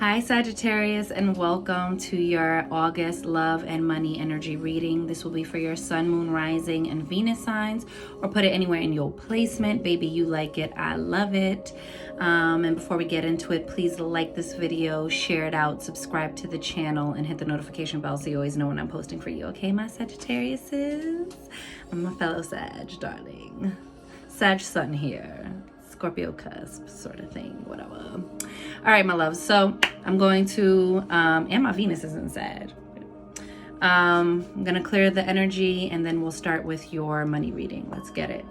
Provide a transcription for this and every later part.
Hi Sagittarius, and welcome to your August love and money energy reading. This will be for your sun, moon, rising, and Venus signs, or put it anywhere in your placement. Baby, you like it, I love it. And before we get into it, please like this video, share it out, subscribe to the channel, and hit the notification bell so you always know when I'm posting for you. Okay, my Sagittariuses? I'm a fellow Sag, darling. Sag sun here. Scorpio cusp sort of thing, whatever. All right, my love. So I'm going to, and my Venus is in Sag. I'm going to clear the energy and then we'll start with your money reading. Let's get it.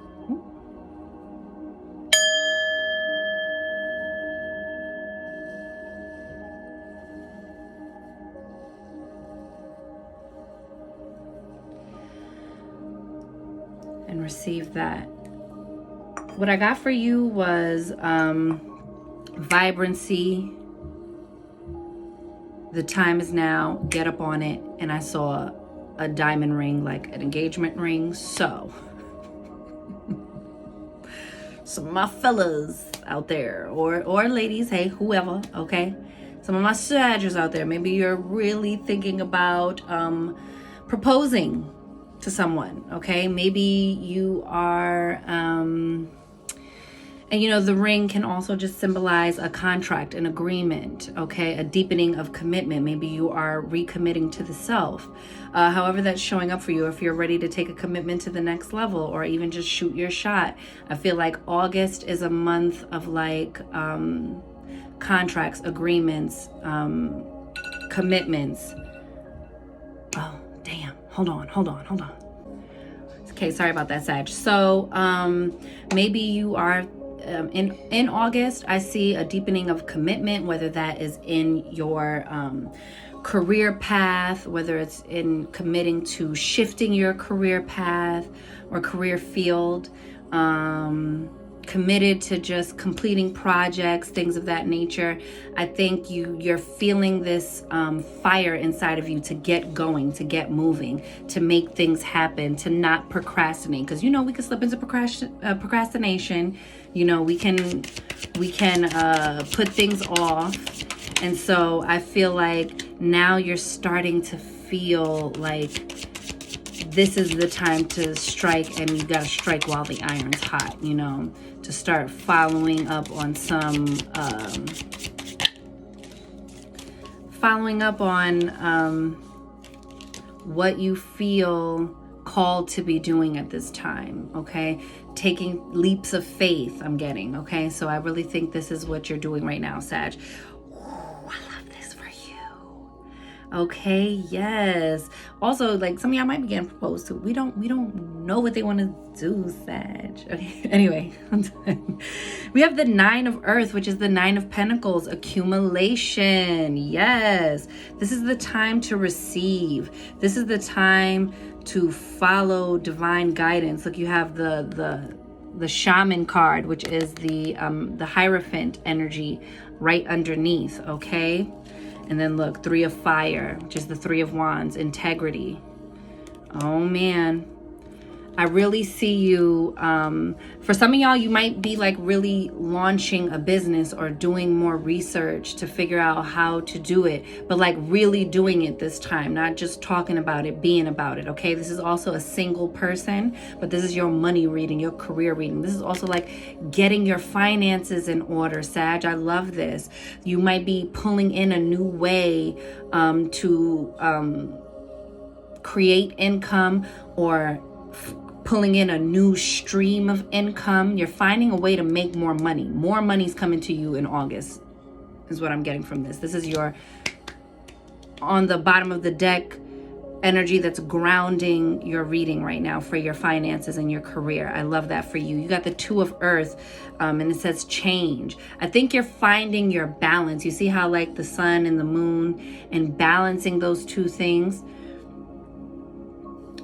And receive that. What I got for you was vibrancy. The time is now. Get up on it. And I saw a diamond ring, like an engagement ring. So some of my fellas out there, or ladies, hey, whoever, okay? Some of my Sagittarius out there, maybe you're really thinking about proposing to someone, okay? Maybe you are and you know, the ring can also just symbolize a contract, an agreement, okay? A deepening of commitment. Maybe you are recommitting to the self. However that's showing up for you, if you're ready to take a commitment to the next level or even just shoot your shot. I feel like August is a month of like contracts, agreements, commitments. Oh, damn. Hold on. Okay, sorry about that, Sag. So maybe you are in August, I see a deepening of commitment, whether that is in your career path, whether it's in committing to shifting your career path or career field, committed to just completing projects, things of that nature. I think you're feeling this fire inside of you to get going, to get moving, to make things happen, to not procrastinate, because you know we can slip into procrastination. You know, we can put things off. And so I feel like now you're starting to feel like this is the time to strike, and you got to strike while the iron's hot, you know, to start following up on some, what you feel called to be doing at this time, okay? Taking leaps of faith, I'm getting, okay? So I really think this is what you're doing right now, Sag. Ooh, I love this for you. Okay, yes. Also, like, some of y'all might be getting proposed to. We don't know what they want to do, Sag. Okay, anyway, I'm done. We have the 9 of Earth, which is the 9 of Pentacles, accumulation. Yes. This is the time to receive. This is the time to follow divine guidance. Look, you have the shaman card, which is the Hierophant energy right underneath, okay? And then look, 3 of Fire, which is the 3 of Wands, integrity. Oh man, I really see you, for some of y'all, you might be like really launching a business or doing more research to figure out how to do it, but like really doing it this time, not just talking about it, being about it, okay? This is also a single person, but this is your money reading, your career reading. This is also like getting your finances in order, Sag. I love this. You might be pulling in a new way to create income, or pulling in a new stream of income. You're finding a way to make more money. More money's coming to you in August is what I'm getting from this. This is your, on the bottom of the deck, energy that's grounding your reading right now for your finances and your career. I love that for you. You got the 2 of Earth, and it says change. I think you're finding your balance. You see how like the sun and the moon, and balancing those two things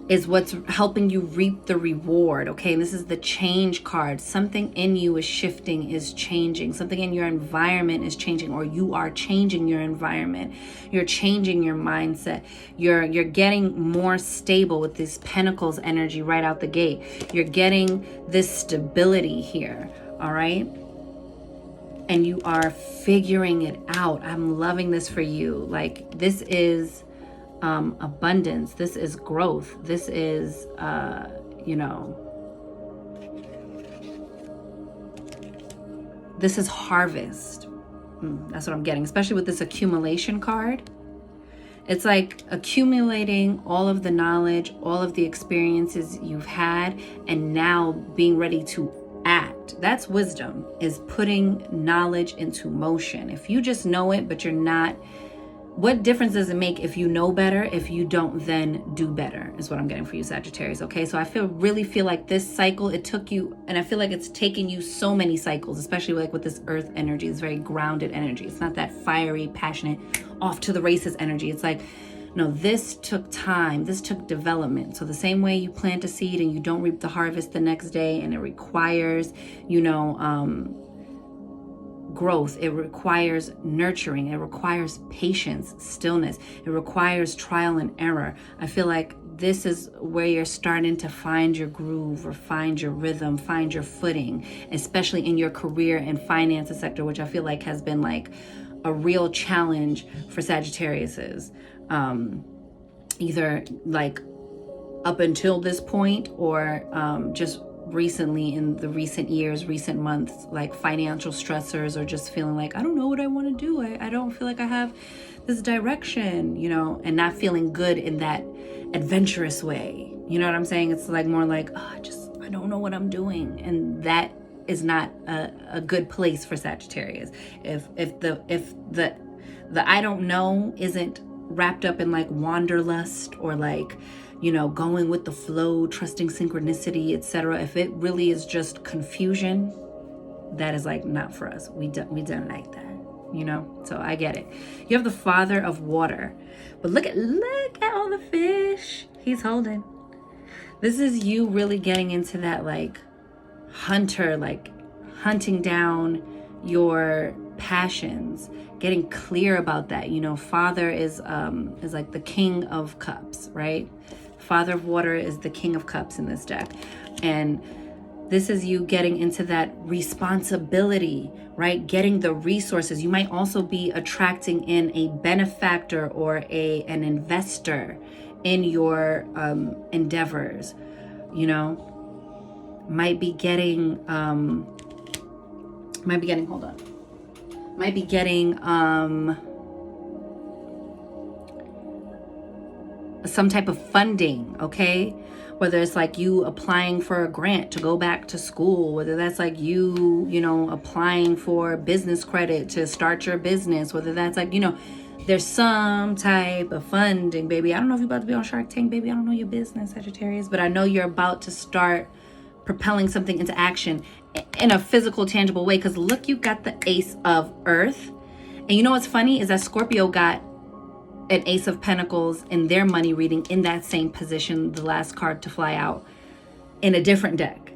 is what's helping you reap the reward, okay? And this is the change card. Something in you is shifting, is changing. Something in your environment is changing, or you are changing your environment. You're changing your mindset. You're getting more stable with this Pentacles energy right out the gate. You're getting this stability here, all right? and you are figuring it out. I'm loving this for you. Like, this is abundance. This is growth. This is, this is harvest. That's what I'm getting, especially with this accumulation card. It's like accumulating all of the knowledge, all of the experiences you've had, and now being ready to act. That's wisdom, is putting knowledge into motion. If you just know it, but you're not, what difference does it make if you know better, if you don't then do better, is what I'm getting for you, Sagittarius. Okay, so I really feel like this cycle, it took you, and I feel like it's taken you so many cycles, especially like with this earth energy, this very grounded energy. It's not that fiery, passionate, off to the races energy. It's like, no, this took time, this took development. So the same way you plant a seed and you don't reap the harvest the next day, and it requires, growth, it requires nurturing, it requires patience, stillness, it requires trial and error. I feel like this is where you're starting to find your groove, or find your rhythm, find your footing, especially in your career and finances sector, which I feel like has been like a real challenge for Sagittariuses. Either like up until this point, or just recently, in the recent years, recent months, like financial stressors, or just feeling like, I don't know what I want to do. I don't feel like I have this direction, and not feeling good in that adventurous way. You know what I'm saying? It's like more like, I don't know what I'm doing. And that is not a good place for Sagittarius. If the I don't know isn't wrapped up in like wanderlust, or like, going with the flow, trusting synchronicity, etc. If it really is just confusion, that is like not for us. We don't like that, So I get it. You have the Father of Water, but look at all the fish he's holding. This is you really getting into that like hunter, like hunting down your passions, getting clear about that. Father is like the King of Cups, right? Father of Water is the King of Cups in this deck. And this is you getting into that responsibility, right? Getting the resources. You might also be attracting in a benefactor or an investor in your endeavors, might be getting some type of funding, okay? Whether it's like you applying for a grant to go back to school, whether that's like you applying for business credit to start your business, whether that's like, there's some type of funding, baby. I don't know if you're about to be on Shark Tank, baby. I don't know your business, Sagittarius, but I know you're about to start propelling something into action in a physical, tangible way. Because look, you got the Ace of Earth. And you know what's funny is that Scorpio got an Ace of Pentacles in their money reading in that same position, the last card to fly out, in a different deck.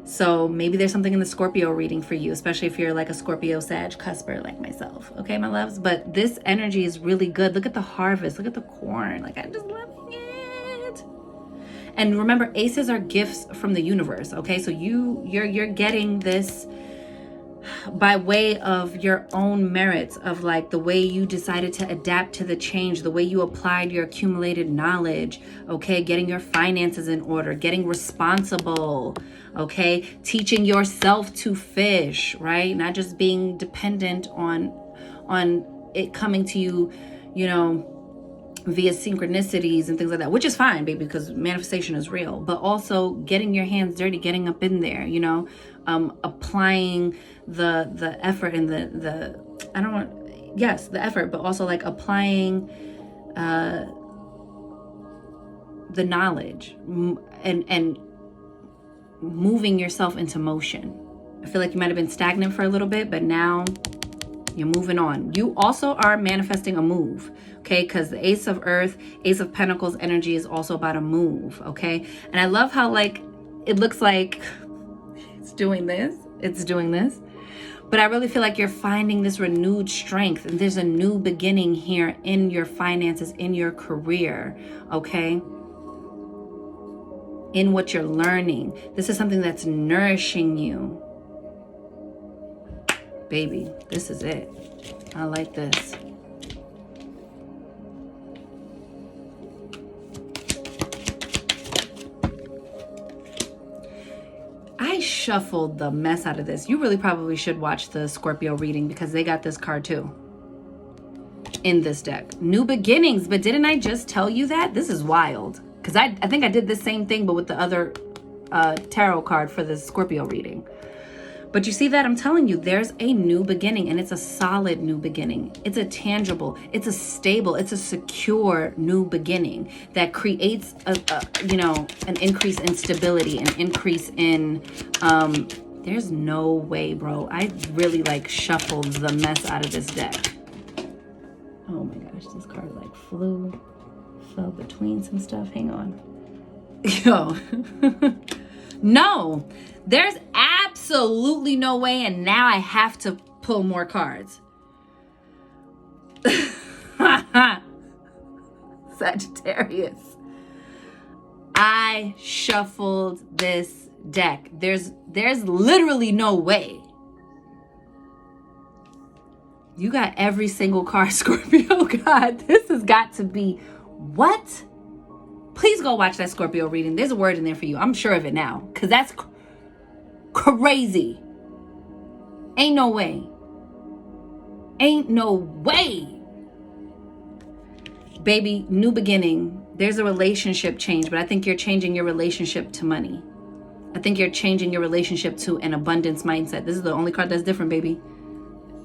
So maybe there's something in the Scorpio reading for you, especially if you're like a Scorpio Sag cusper like myself. Okay, my loves? But this energy is really good. Look at the harvest. Look at the corn. Like, I'm just loving it. And remember, aces are gifts from the universe. Okay, so you're getting this by way of your own merits, of like the way you decided to adapt to the change, the way you applied your accumulated knowledge, okay, getting your finances in order, getting responsible, okay, teaching yourself to fish, right? Not just being dependent on it coming to you, via synchronicities and things like that, which is fine, baby, because manifestation is real. But also getting your hands dirty, getting up in there, applying the effort and the effort, but also like applying the knowledge and moving yourself into motion. I feel like you might have been stagnant for a little bit, but now you're moving on. You also are manifesting a move, okay? Because the Ace of Earth, Ace of Pentacles energy is also about a move, okay? And I love how like it looks like it's doing this. But I really feel like you're finding this renewed strength, and there's a new beginning here in your finances, in your career, okay? In what you're learning. This is something that's nourishing you. Baby, this is it. I like this. I shuffled the mess out of this. You really probably should watch the Scorpio reading because they got this card too in this deck. New beginnings. But didn't I just tell you that? This is wild. Because I think I did the same thing, but with the other tarot card for the Scorpio reading. But you see that? I'm telling you, there's a new beginning, and it's a solid new beginning. It's a tangible, it's a stable, it's a secure new beginning that creates an increase in stability, an increase in there's no way, bro. I really like shuffled the mess out of this deck. Oh my gosh, this card like fell between some stuff. Hang on. Yo. No, there's absolutely no way, and now I have to pull more cards. Sagittarius. I shuffled this deck. There's literally no way. You got every single card, Scorpio. God, this has got to be what? Please go watch that Scorpio reading. There's a word in there for you. I'm sure of it now. Because that's crazy. Ain't no way. Ain't no way. Baby, new beginning. There's a relationship change. But I think you're changing your relationship to money. I think you're changing your relationship to an abundance mindset. This is the only card that's different, baby.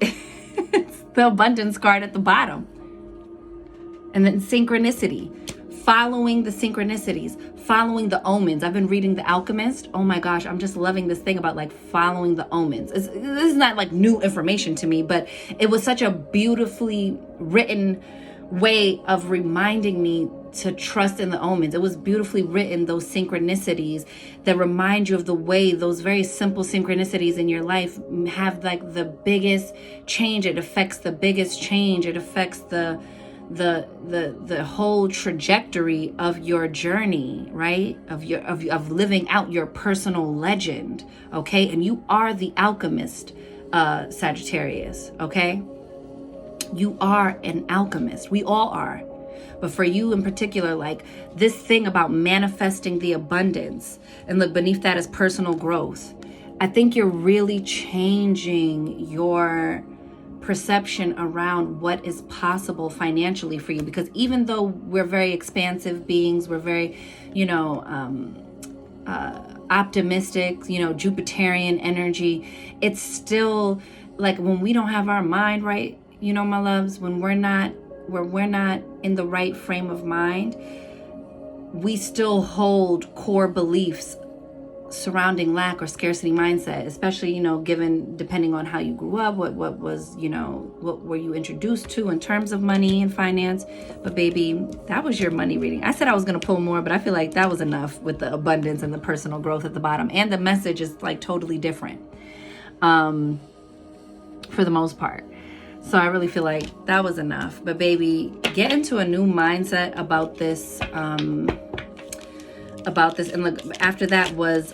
It's the abundance card at the bottom. And then synchronicity. Following the synchronicities, following the omens. I've been reading The Alchemist. Oh my gosh, I'm just loving this thing about like following the omens. This is not like new information to me, but it was such a beautifully written way of reminding me to trust in the omens. It was beautifully written, those synchronicities that remind you of the way those very simple synchronicities in your life have like the biggest change. It affects the biggest change. It affects the whole trajectory of your journey, right? Of living out your personal legend, okay? And you are the alchemist, Sagittarius, okay? You are an alchemist. We all are. But for you in particular, like this thing about manifesting the abundance, and look, beneath that is personal growth. I think you're really changing your perception around what is possible financially for you, because even though we're very expansive beings, we're very optimistic, Jupiterian energy, it's still like when we don't have our mind right, my loves, when we're not in the right frame of mind, we still hold core beliefs surrounding lack or scarcity mindset, especially, depending on how you grew up, what was, what were you introduced to in terms of money and finance. But baby, that was your money reading. I said I was going to pull more, but I feel like that was enough with the abundance and the personal growth at the bottom. And the message is like totally different for the most part. So I really feel like that was enough. But baby, get into a new mindset about this, and look, after that was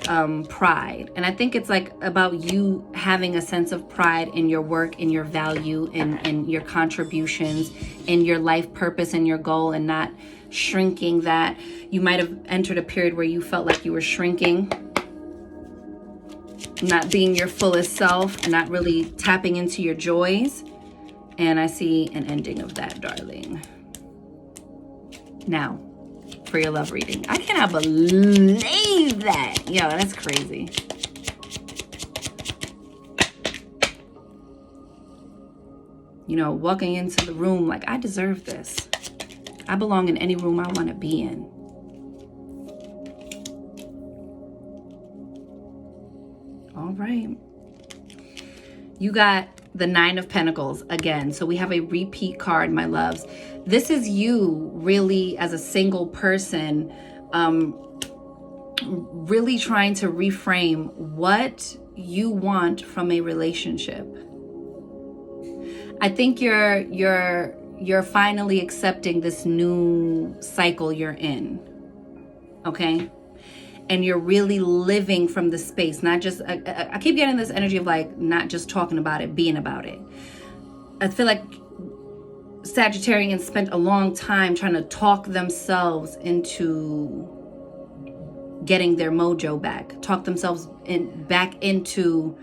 pride. And I think it's like about you having a sense of pride in your work, in your value, in your contributions, in your life purpose and your goal, and not shrinking that. You might have entered a period where you felt like you were shrinking, not being your fullest self, not really tapping into your joys. And I see an ending of that, darling. Now, for your love reading. I cannot believe that. Yo, that's crazy. Walking into the room like, I deserve this. I belong in any room I want to be in. All right. You got the Nine of Pentacles again. So we have a repeat card, my loves. This is you really as a single person, really trying to reframe what you want from a relationship. I think you're finally accepting this new cycle you're in. Okay? and you're really living from the space, not just, I keep getting this energy of like, not just talking about it, being about it. I feel like Sagittarians spent a long time trying to talk themselves into getting their mojo back, talk themselves back into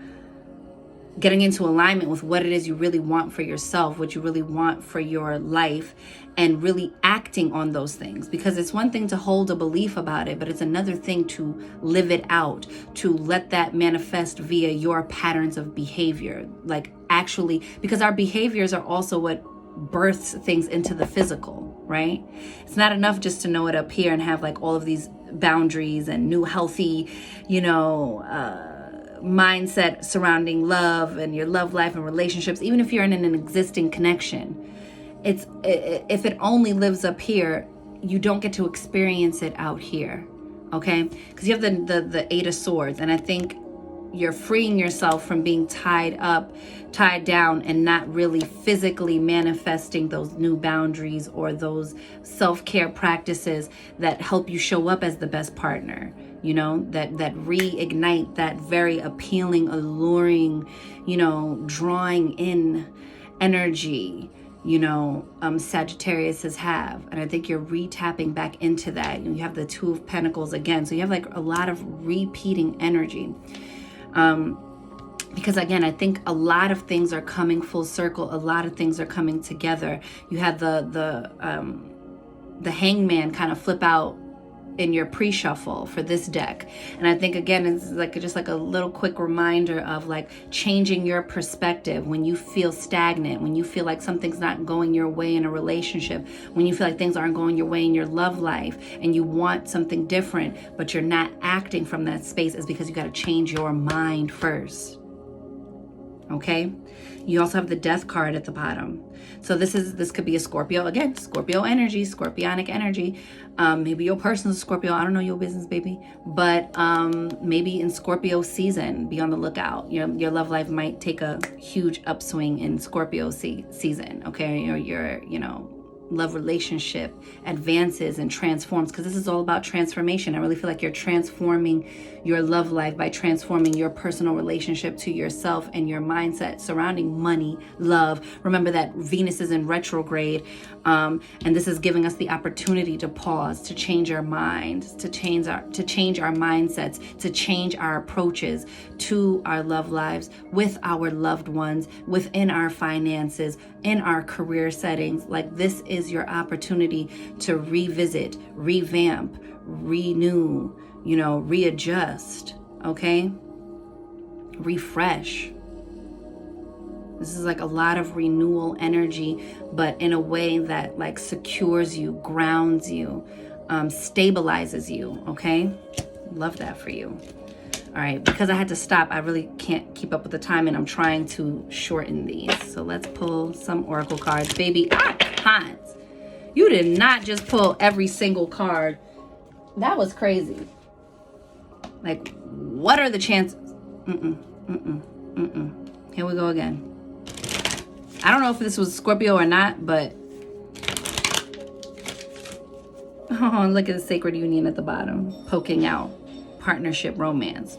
getting into alignment with what it is you really want for yourself, what you really want for your life, and really acting on those things. Because it's one thing to hold a belief about it, but it's another thing to live it out, to let that manifest via your patterns of behavior. Like actually, because our behaviors are also what births things into the physical, right? It's not enough just to know it up here and have like all of these boundaries and new healthy, mindset surrounding love and your love life and relationships. Even if you're in an existing connection, if it only lives up here, you don't get to experience it out here, okay? Because you have the Eight of Swords, and I think you're freeing yourself from being tied down, and not really physically manifesting those new boundaries or those self-care practices that help you show up as the best partner. That reignite that very appealing, alluring, drawing in energy, Sagittarius have. And I think you're re-tapping back into that. You have the Two of Pentacles again. So you have like a lot of repeating energy. Because again, I think a lot of things are coming full circle. A lot of things are coming together. You had the Hangman kind of flip out in your pre-shuffle for this deck. And I think again, it's like just like a little quick reminder of like changing your perspective when you feel stagnant, when you feel like something's not going your way in a relationship, when you feel like things aren't going your way in your love life and you want something different, but you're not acting from that space, is because you got to change your mind first. Okay? You also have the Death card at the bottom. So this could be a Scorpio. Again, Scorpio energy, Scorpionic energy. Maybe your person's a Scorpio. I don't know your business, baby. But maybe in Scorpio season, be on the lookout. Your love life might take a huge upswing in Scorpio season. Okay? Or your, love relationship advances and transforms, because this is all about transformation. I really feel like you're transforming your love life by transforming your personal relationship to yourself and your mindset surrounding money, love. Remember that Venus is in retrograde, and this is giving us the opportunity to pause, to change our minds, to change our mindsets, to change our approaches to our love lives with our loved ones, within our finances, in our career settings. Like, this is your opportunity to revisit, revamp, renew, readjust, okay? Refresh. This is like a lot of renewal energy, but in a way that like secures you, grounds you, stabilizes you, okay? Love that for you. All right, because I had to stop, I really can't keep up with the time, and I'm trying to shorten these. So let's pull some oracle cards. Baby, Hans, you did not just pull every single card. That was crazy. Like, what are the chances? Here we go again. I don't know if this was Scorpio or not, but oh, look at the sacred union at the bottom, poking out. Partnership, romance.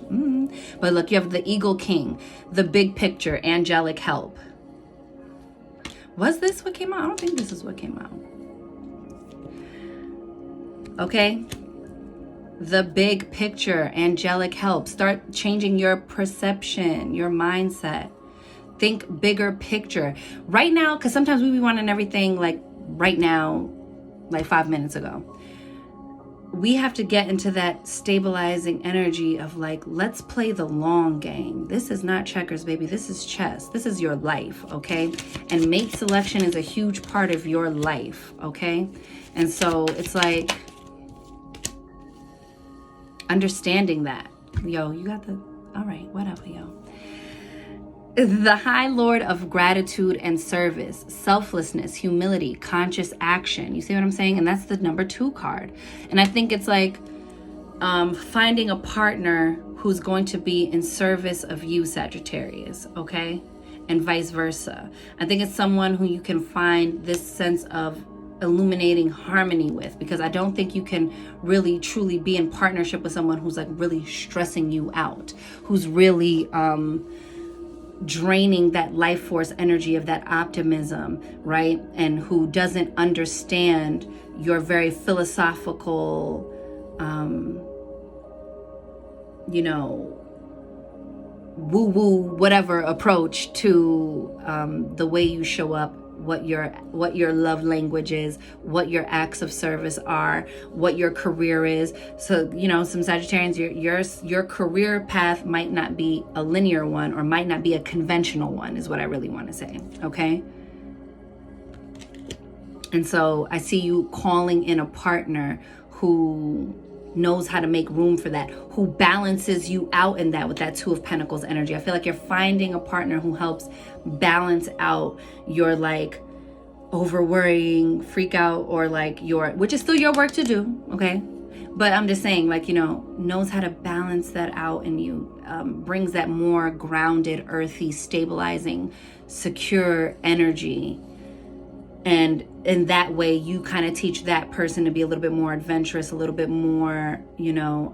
But look, you have the Eagle King, the big picture, angelic help. Was this what came out? I don't think this is what came out. Okay. The big picture, angelic help. Start changing your perception, your mindset. Think bigger picture. Right now, because sometimes we be wanting everything like right now, like 5 minutes ago. We have to get into that stabilizing energy of like, let's play the long game. This is not checkers, baby. This is chess. This is your life, okay? And mate selection is a huge part of your life, okay? And so it's like understanding that. Yo, you got the, all right, whatever, yo. The High Lord of gratitude and service, selflessness, humility, conscious action. You see what I'm saying? And that's the number 2 card. And I think it's like finding a partner who's going to be in service of you, Sagittarius, okay? And vice versa. I think it's someone who you can find this sense of illuminating harmony with, because I don't think you can really truly be in partnership with someone who's like really stressing you out, who's really draining that life force energy of that optimism, right? And who doesn't understand your very philosophical, you know, woo-woo whatever approach to the way you show up, what your love language is, what your acts of service are, what your career is. So, you know, some Sagittarians, your career path might not be a linear one, or might not be a conventional one, is what I really want to say, okay? And so I see you calling in a partner who knows how to make room for that, who balances you out in that, with that Two of Pentacles energy. I feel like you're finding a partner who helps balance out your like over worrying, freak out, or like your, which is still your work to do, okay? But I'm just saying, like, you know, knows how to balance that out in you, brings that more grounded, earthy, stabilizing, secure energy. And in that way, you kind of teach that person to be a little bit more adventurous, a little bit more, you know,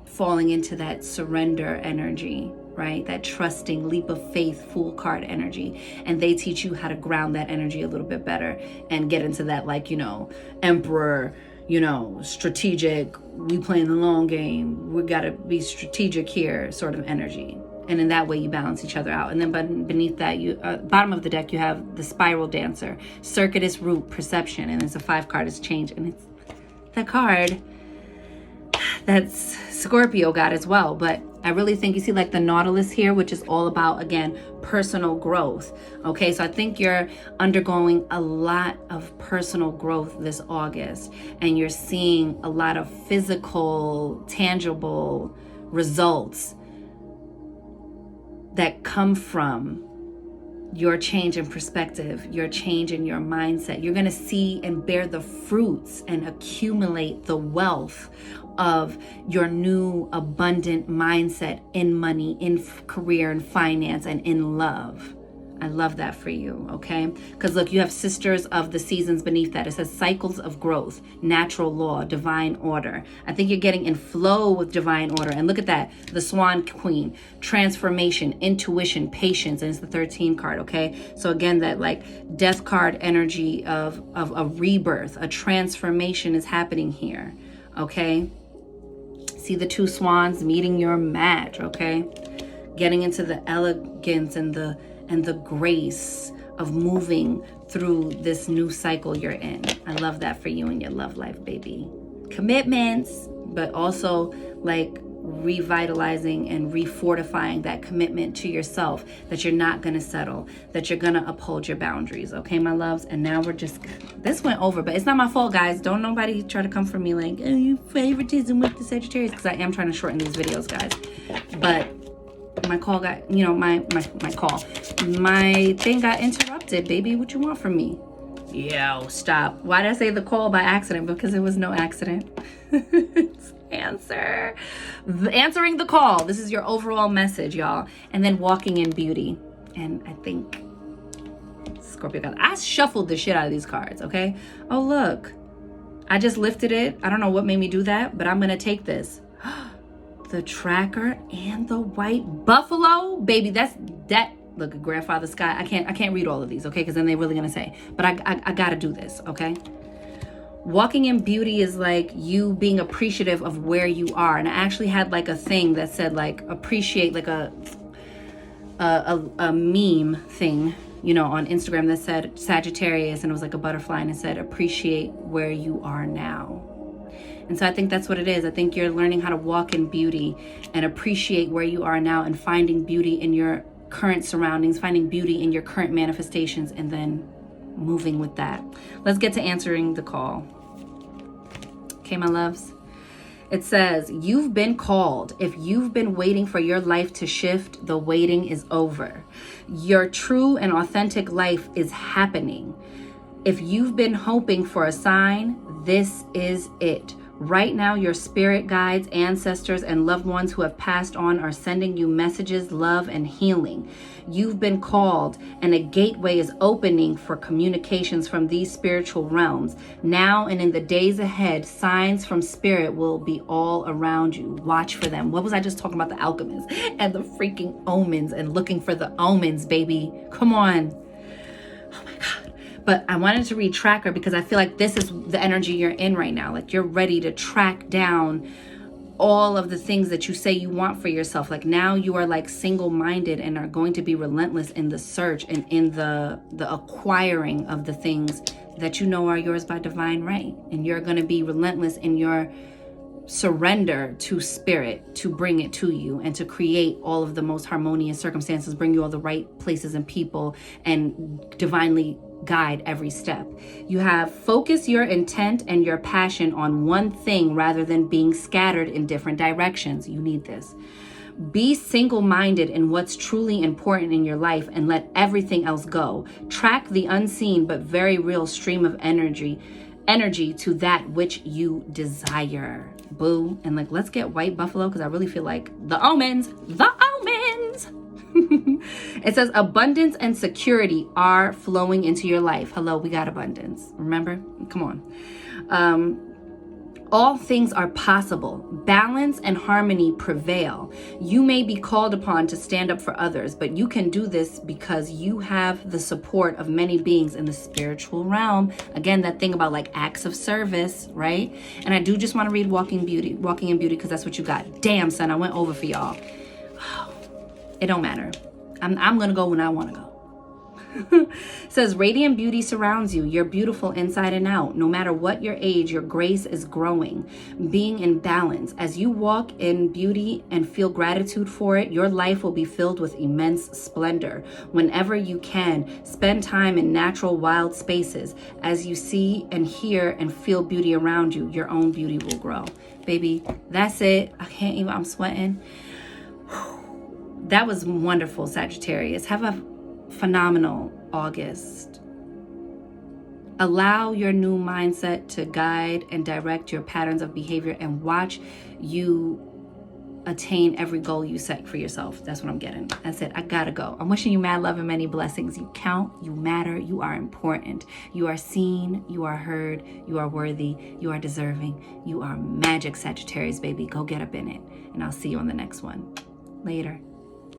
falling into that surrender energy, right? That trusting, leap of faith, Fool card energy. And they teach you how to ground that energy a little bit better and get into that, like, you know, Emperor, you know, strategic, we playing the long game, we got to be strategic here sort of energy. And in that way, you balance each other out. And then beneath that, you bottom of the deck, you have the Spiral Dancer, Circuitous Root, Perception. And it's a 5 card, it's change. And it's that card that's Scorpio got as well. But I really think you see like the Nautilus here, which is all about, again, personal growth. Okay, so I think you're undergoing a lot of personal growth this August. And you're seeing a lot of physical, tangible results that come from your change in perspective, your change in your mindset. You're going to see and bear the fruits and accumulate the wealth of your new abundant mindset in money, in career and finance, and in love. I love that for you, okay? Because look, you have Sisters of the Seasons beneath that. It says cycles of growth, natural law, divine order. I think you're getting in flow with divine order. And look at that, the Swan Queen, transformation, intuition, patience, and it's the 13 card, okay? So again, that like death card energy of a rebirth, a transformation is happening here, okay? See the 2 swans meeting your match, okay? Getting into the elegance and the grace of moving through this new cycle you're in. I love that for you and your love life, baby. Commitments, but also like revitalizing and refortifying that commitment to yourself, that you're not going to settle, that you're going to uphold your boundaries. Okay, my loves? And now we're just, this went over, but it's not my fault, guys. Don't nobody try to come for me like, oh, you favoritism with the Sagittarius, because I am trying to shorten these videos, guys. But my call got, you know, my thing got interrupted, baby. What you want from me? Yo, stop. Why did I say the call by accident? Because it was no accident. It's answering the call. This is your overall message, y'all. And then walking in beauty. And I think Scorpio got, I shuffled the shit out of these cards, okay? Oh, look. I just lifted it. I don't know what made me do that, but I'm going to take this. The Tracker and the White Buffalo, baby. That look, Grandfather Sky. I can't read all of these, okay? Because then they're really gonna say. But I gotta do this, okay? Walking in beauty is like you being appreciative of where you are. And I actually had like a thing that said like appreciate, like a meme thing, you know, on Instagram that said Sagittarius, and it was like a butterfly, and it said appreciate where you are now. And so I think that's what it is. I think you're learning how to walk in beauty and appreciate where you are now, and finding beauty in your current surroundings, finding beauty in your current manifestations, and then moving with that. Let's get to answering the call. Okay, my loves. It says, you've been called. If you've been waiting for your life to shift, the waiting is over. Your true and authentic life is happening. If you've been hoping for a sign, this is it. Right now, your spirit guides, ancestors, and loved ones who have passed on are sending you messages, love, and healing. You've been called, and a gateway is opening for communications from these spiritual realms. Now and in the days ahead, signs from spirit will be all around you. Watch for them. What was I just talking about? The alchemists and the freaking omens, and looking for the omens, baby. Come on. Oh my God. But I wanted to read tracker because I feel like this is the energy you're in right now. Like you're ready to track down all of the things that you say you want for yourself. Like now you are like single-minded and are going to be relentless in the search and in the acquiring of the things that you know are yours by divine right. And you're going to be relentless in your surrender to spirit to bring it to you and to create all of the most harmonious circumstances, bring you all the right places and people, and divinely guide every step. You have focus your intent and your passion on one thing rather than being scattered in different directions. You need this. Be single-minded in what's truly important in your life and let everything else go. Track the unseen but very real stream of energy to that which you desire. Boo. And like, let's get white buffalo because I really feel like the omens. It says abundance and security are flowing into your life. Hello, we got abundance. Remember? Come on. All things are possible. Balance and harmony prevail. You may be called upon to stand up for others, but you can do this because you have the support of many beings in the spiritual realm. Again, that thing about like acts of service, right? And I do just want to read Walking in Beauty, because that's what you got. Damn, son, I went over for y'all. It don't matter. I'm going to go when I want to go. It says radiant beauty surrounds you. You're beautiful inside and out. No matter what your age, your grace is growing, being in balance. As you walk in beauty and feel gratitude for it, your life will be filled with immense splendor. Whenever you can, spend time in natural wild spaces. As you see and hear and feel beauty around you, your own beauty will grow. Baby, that's it. I can't even, I'm sweating. That was wonderful, Sagittarius. Have a phenomenal August. Allow your new mindset to guide and direct your patterns of behavior and watch you attain every goal you set for yourself. That's what I'm getting. That's it. I gotta go. I'm wishing you mad love and many blessings. You count, you matter, you are important. You are seen, you are heard, you are worthy, you are deserving. You are magic, Sagittarius, baby. Go get up in it. And I'll see you on the next one. Later.